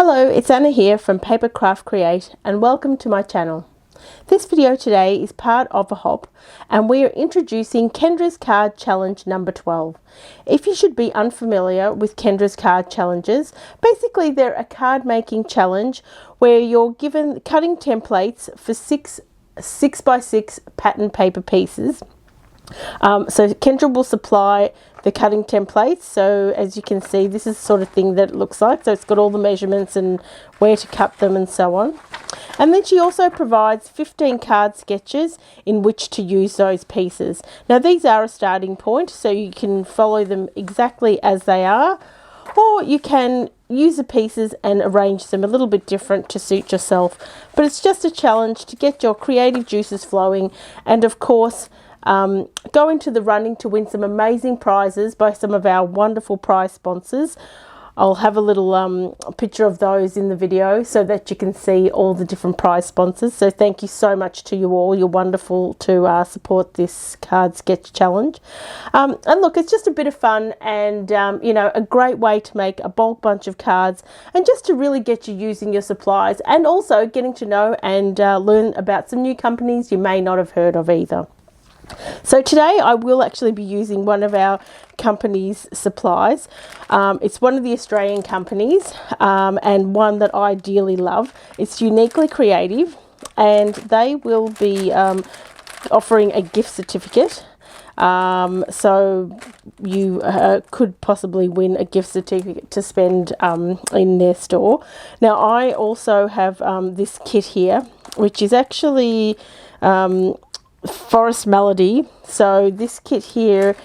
Hello, it's Anna here from Paper Craft Create and welcome to my channel. This video today is part of a hop and we are introducing Kendra's Card Challenge number 12. If you should be unfamiliar with Kendra's Card Challenges, basically they're a card making challenge where you're given cutting templates for six 6x6 pattern paper pieces. So Kendra will supply the cutting templates, so as you can see this is the sort of thing that it looks like, so it's got all the measurements and where to cut them and so on. And then she also provides 15 card sketches in which to use those pieces. Now these are a starting point, so you can follow them exactly as they are, or you can use the pieces and arrange them a little bit different to suit yourself. But it's just a challenge to get your creative juices flowing and of course go into the running to win some amazing prizes by some of our wonderful prize sponsors. I'll have a little picture of those in the video so that you can see all the different prize sponsors. So thank you so much to you all. You're wonderful to support this card sketch challenge. And look, it's just a bit of fun and you know, a great way to make a bulk bunch of cards and just to really get you using your supplies and also getting to know and learn about some new companies you may not have heard of either. So today I will actually be using one of our company's supplies. It's one of the Australian companies and one that I dearly love. It's Uniquely Creative and they will be offering a gift certificate. So you could possibly win a gift certificate to spend in their store. Now I also have this kit here, which is actually Forest Melody. So this kit here,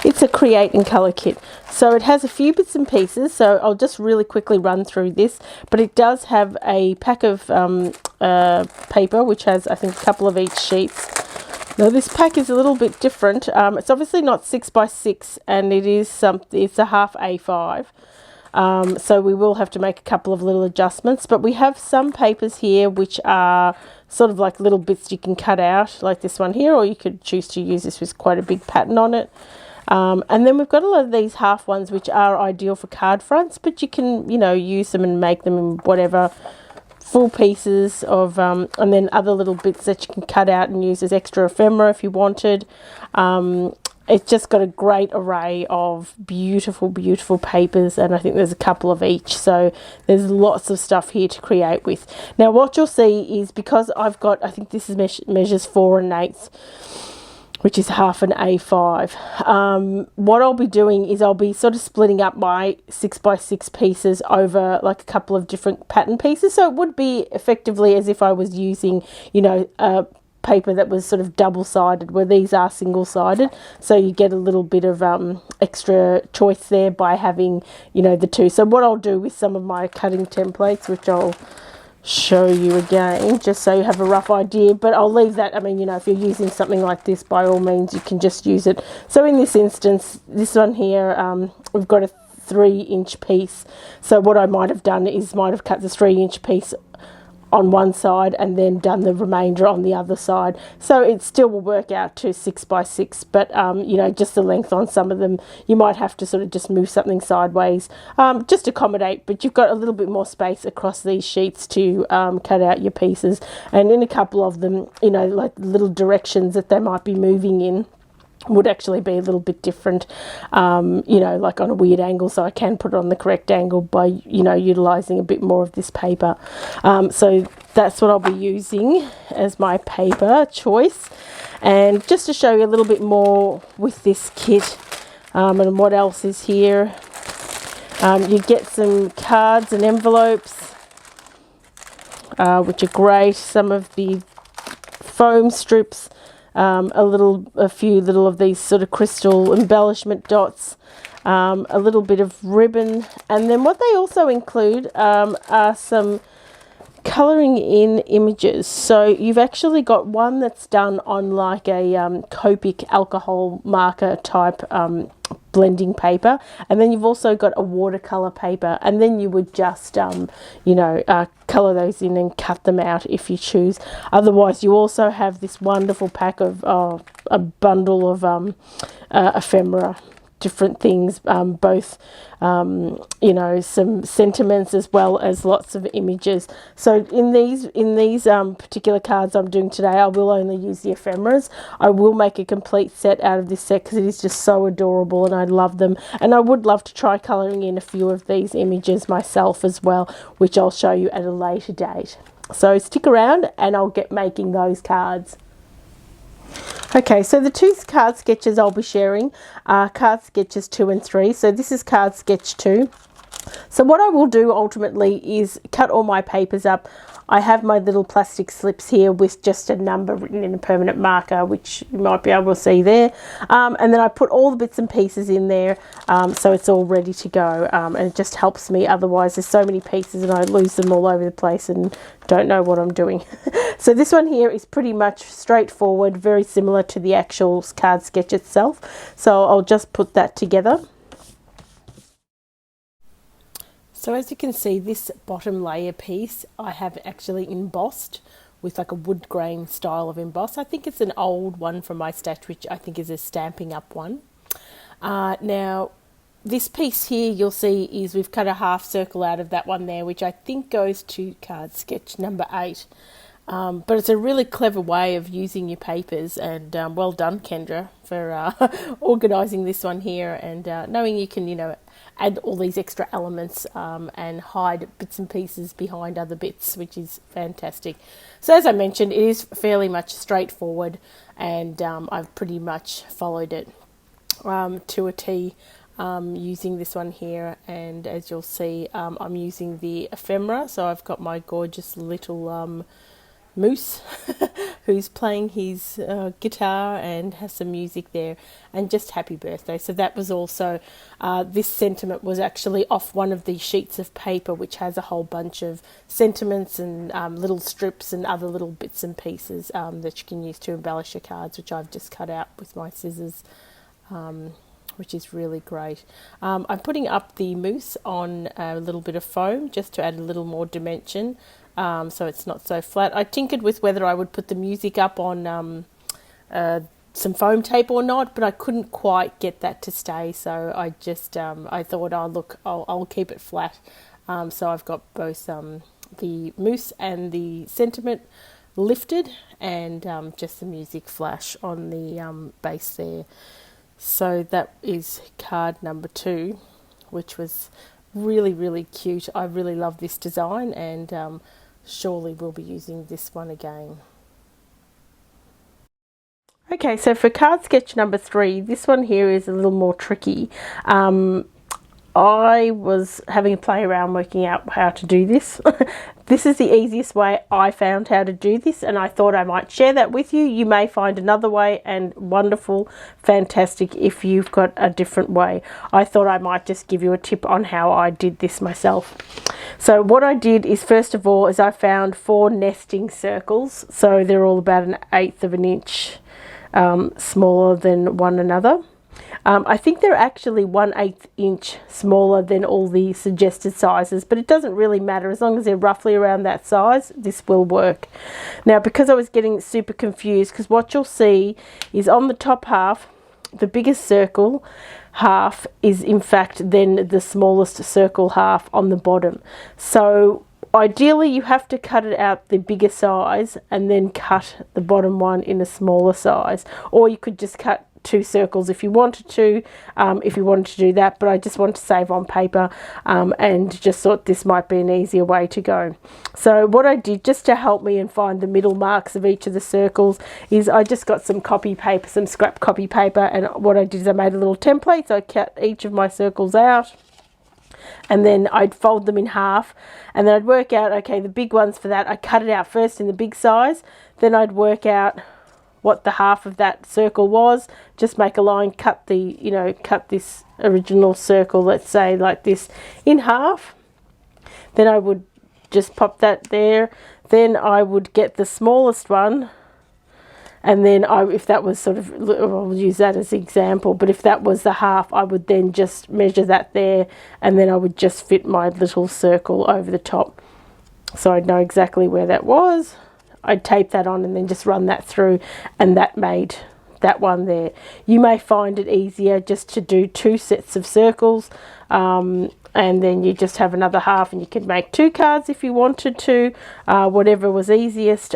it's a create and color kit, so it has a few bits and pieces, so I'll just really quickly run through this. But it does have a pack of paper which has I think a couple of each sheets. Now this pack is a little bit different. It's obviously not 6x6 and it is it's a half A5. So we will have to make a couple of little adjustments, but we have some papers here which are sort of like little bits you can cut out, like this one here, or you could choose to use this with quite a big pattern on it. And then we've got a lot of these half ones which are ideal for card fronts, but you can, you know, use them and make them in whatever full pieces of and then other little bits that you can cut out and use as extra ephemera if you wanted. It's just got a great array of beautiful papers, and I think there's a couple of each, so there's lots of stuff here to create with. Now what you'll see is, because I've got, I think this is measures 4 1/8, which is half an A5. What I'll be doing is I'll be sort of splitting up my 6x6 pieces over like a couple of different pattern pieces, so it would be effectively as if I was using, you know, paper that was sort of double-sided, where these are single-sided, so you get a little bit of extra choice there by having, you know, the two. So what I'll do with some of my cutting templates, which I'll show you again just so you have a rough idea, but I'll leave that. I mean, you know, if you're using something like this, by all means you can just use it. So in this instance, this one here, we've got a 3-inch piece, so what I might have done is might have cut the 3-inch piece on one side and then done the remainder on the other side, so it still will work out to 6x6, but you know, just the length on some of them you might have to sort of just move something sideways, just accommodate, but you've got a little bit more space across these sheets to cut out your pieces, and in a couple of them, you know, like little directions that they might be moving in would actually be a little bit different, you know, like on a weird angle, so I can put it on the correct angle by, you know, utilizing a bit more of this paper. So that's what I'll be using as my paper choice. And just to show you a little bit more with this kit and what else is here, you get some cards and envelopes, which are great. Some of the foam strips, a few little of these sort of crystal embellishment dots, a little bit of ribbon, and then what they also include are some colouring in images. So you've actually got one that's done on like a Copic alcohol marker type blending paper, and then you've also got a watercolor paper, and then you would just you know, color those in and cut them out if you choose. Otherwise you also have this wonderful pack of a bundle of ephemera different things, both you know, some sentiments as well as lots of images. So in these particular cards I'm doing today, I will only use the ephemeras. I will make a complete set out of this set because it is just so adorable and I love them, and I would love to try colouring in a few of these images myself as well, which I'll show you at a later date. So stick around and I'll get making those cards. Okay, so the two card sketches I'll be sharing are card sketches 2 and 3. So this is card sketch 2. So what I will do ultimately is cut all my papers up. I have my little plastic slips here with just a number written in a permanent marker, which you might be able to see there. And then I put all the bits and pieces in there, so it's all ready to go. And it just helps me. Otherwise, there's so many pieces and I lose them all over the place and don't know what I'm doing. So this one here is pretty much straightforward, very similar to the actual card sketch itself. So I'll just put that together. So as you can see, this bottom layer piece I have actually embossed with like a wood grain style of emboss. I think it's an old one from my stash, which I think is a Stampin' Up one. Now this piece here you'll see is we've cut a half circle out of that one there, which I think goes to card sketch number 8. But it's a really clever way of using your papers, and well done, Kendra, for organising this one here, and knowing you can, you know, add all these extra elements and hide bits and pieces behind other bits, which is fantastic. So as I mentioned, it is fairly much straightforward, and I've pretty much followed it to a T using this one here. And as you'll see, I'm using the ephemera, so I've got my gorgeous little Moose who's playing his guitar and has some music there, and just happy birthday. So that was also this sentiment was actually off one of the sheets of paper, which has a whole bunch of sentiments and little strips and other little bits and pieces that you can use to embellish your cards, which I've just cut out with my scissors, which is really great. I'm putting up the moose on a little bit of foam just to add a little more dimension, so it's not so flat. I tinkered with whether I would put the music up on some foam tape or not, but I couldn't quite get that to stay, so I just I thought, oh look, I'll keep it flat. So I've got both the moose and the sentiment lifted, and just the music flash on the base there. So that is card number 2, which was really, really cute. I really love this design, and surely we'll be using this one again. Okay, so for card sketch number 3, this one here is a little more tricky. I was having a play around working out how to do this. This is the easiest way I found how to do this, and I thought I might share that with you. You may find another way, and wonderful, fantastic if you've got a different way. I thought I might just give you a tip on how I did this myself. So what I did is, first of all, is I found 4 nesting circles. So they're all about 1/8 of an inch smaller than one another. I think they're actually 1/8 inch smaller than all the suggested sizes, but it doesn't really matter. As long as they're roughly around that size, this will work. Now, because I was getting super confused, because what you'll see is on the top half, the biggest circle half is in fact then the smallest circle half on the bottom. So ideally you have to cut it out the bigger size and then cut the bottom one in a smaller size, or you could just cut 2 circles if you wanted to, do that, but I just want to save on paper, and just thought this might be an easier way to go. So what I did, just to help me and find the middle marks of each of the circles, is I just got some copy paper, some scrap copy paper, and what I did is I made a little template. So I cut each of my circles out, and then I'd fold them in half, and then I'd work out, okay, the big ones for that, I cut it out first in the big size, then I'd work out what the half of that circle was, just make a line, cut this original circle, let's say like this, in half. Then I would just pop that there. Then I would get the smallest one, and then if that was sort of, I'll use that as an example, but if that was the half, I would then just measure that there, and then I would just fit my little circle over the top. So I'd know exactly where that was. I'd tape that on and then just run that through, and that made that one there. You may find it easier just to do 2 sets of circles, and then you just have another half, and you could make 2 cards if you wanted to, whatever was easiest.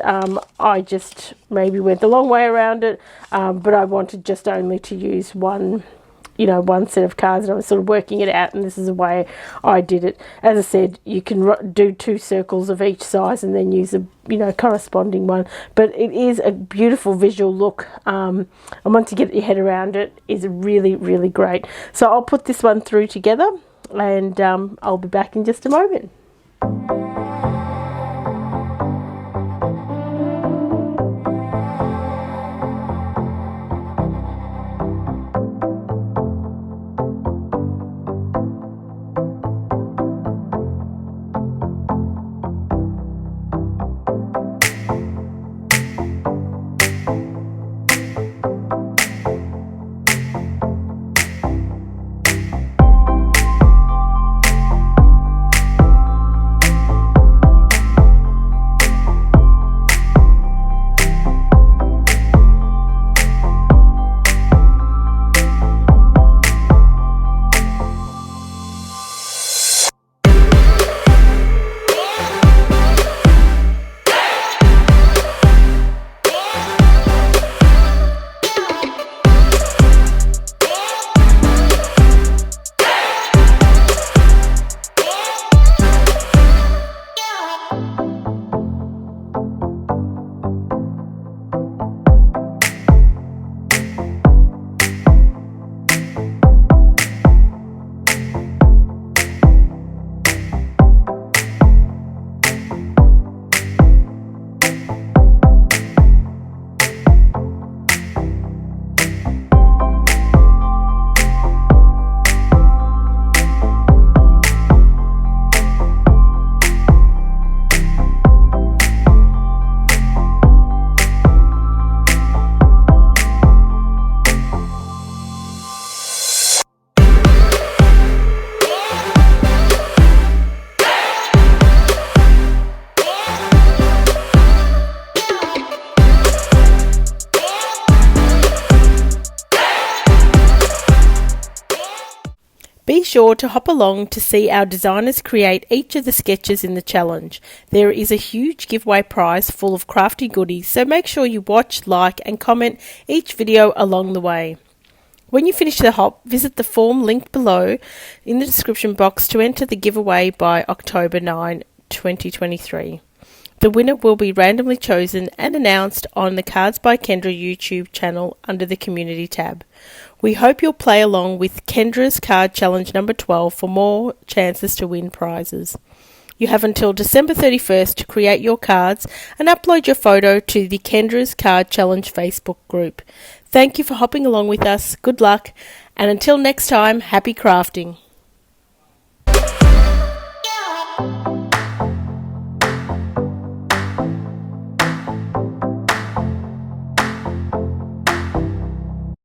I just maybe went the long way around it, but I wanted just only to use one set of cards, and I was sort of working it out, and this is the way I did it. As I said, you can do 2 circles of each size and then use a corresponding one, but it is a beautiful visual look, and once you get your head around it, is really, really great. So I'll put this one through together, and I'll be back in just a moment. Be sure to hop along to see our designers create each of the sketches in the challenge. There is a huge giveaway prize full of crafty goodies, so make sure you watch, like and comment each video along the way. When you finish the hop, visit the form linked below in the description box to enter the giveaway by October 9, 2023. The winner will be randomly chosen and announced on the Cards by Kendra YouTube channel under the Community tab. We hope you'll play along with Kendra's Card Challenge number 12 for more chances to win prizes. You have until December 31st to create your cards and upload your photo to the Kendra's Card Challenge Facebook group. Thank you for hopping along with us, good luck, and until next time, happy crafting.